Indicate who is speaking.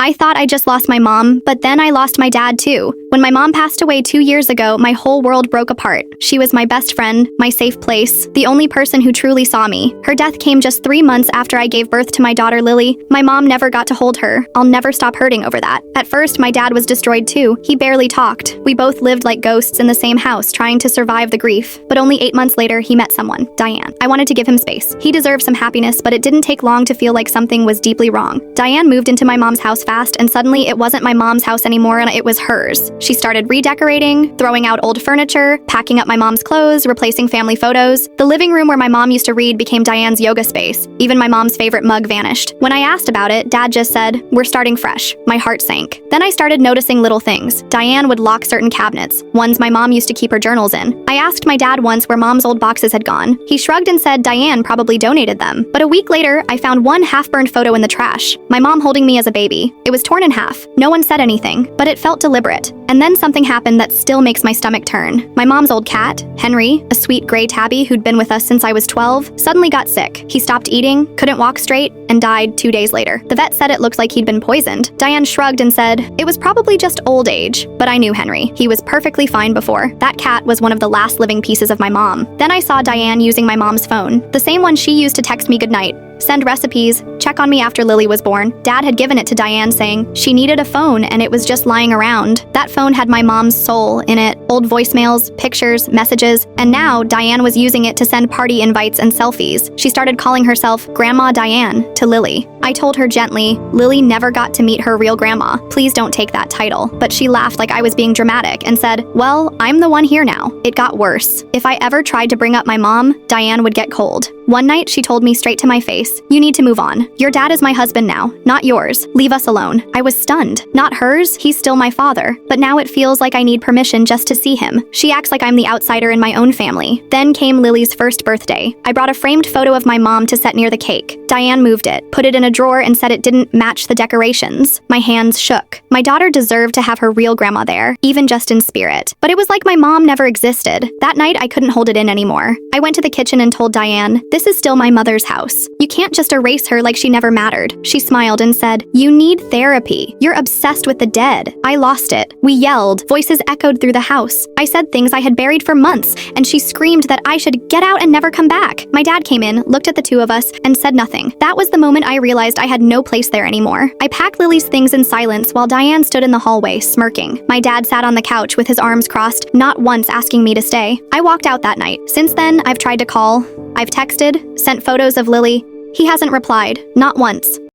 Speaker 1: I thought I just lost my mom, but then I lost my dad too. When my mom passed away 2 years ago, my whole world broke apart. She was my best friend, my safe place, the only person who truly saw me. Her death came just 3 months after I gave birth to my daughter Lily. My mom never got to hold her. I'll never stop hurting over that. At first, my dad was destroyed too. He barely talked. We both lived like ghosts in the same house, trying to survive the grief. But only 8 months later, he met someone, Diane. I wanted to give him space. He deserved some happiness, but it didn't take long to feel like something was deeply wrong. Diane moved into my mom's house fast, and suddenly it wasn't my mom's house anymore, and it was hers. She started redecorating, throwing out old furniture, packing up my mom's clothes, replacing family photos. The living room where my mom used to read became Diane's yoga space. Even my mom's favorite mug vanished. When I asked about it, Dad just said, "We're starting fresh." My heart sank. Then I started noticing little things. Diane would lock certain cabinets, ones my mom used to keep her journals in. I asked my dad once where mom's old boxes had gone. He shrugged and said Diane probably donated them. But a week later, I found one half-burned photo in the trash. My mom holding me as a baby. It was torn in half. No one said anything, but it felt deliberate. And then something happened that still makes my stomach turn. My mom's old cat, Henry, a sweet gray tabby who'd been with us since I was 12, suddenly got sick. He stopped eating, couldn't walk straight, and died 2 days later. The vet said it looked like he'd been poisoned. Diane shrugged and said, "It was probably just old age." But I knew Henry. He was perfectly fine before. That cat was one of the last living pieces of my mom. Then I saw Diane using my mom's phone, the same one she used to text me goodnight, send recipes, check on me after Lily was born. Dad had given it to Diane saying she needed a phone and it was just lying around. That phone had my mom's soul in it, old voicemails, pictures, messages, and now Diane was using it to send party invites and selfies. She started calling herself Grandma Diane to Lily. I told her gently, Lily never got to meet her real grandma. Please don't take that title. But she laughed like I was being dramatic and said, "Well, I'm the one here now." It got worse. If I ever tried to bring up my mom, Diane would get cold. One night, she told me straight to my face, "You need to move on. Your dad is my husband now, not yours. Leave us alone." I was stunned. Not hers, he's still my father. But now it feels like I need permission just to see him. She acts like I'm the outsider in my own family. Then came Lily's first birthday. I brought a framed photo of my mom to set near the cake. Diane moved it, put it in a drawer, and said it didn't match the decorations. My hands shook. My daughter deserved to have her real grandma there, even just in spirit. But it was like my mom never existed. That night, I couldn't hold it in anymore. I went to the kitchen and told Diane, "This is still my mother's house. You can't just erase her like she never mattered." She smiled and said, "You need therapy. You're obsessed with the dead." I lost it. We yelled. Voices echoed through the house. I said things I had buried for months, and she screamed that I should get out and never come back. My dad came in, looked at the two of us, and said nothing. That was the moment I realized I had no place there anymore. I packed Lily's things in silence while Diane stood in the hallway, smirking. My dad sat on the couch with his arms crossed, not once asking me to stay. I walked out that night. Since then, I've tried to call. I've texted, sent photos of Lily. He hasn't replied, not once.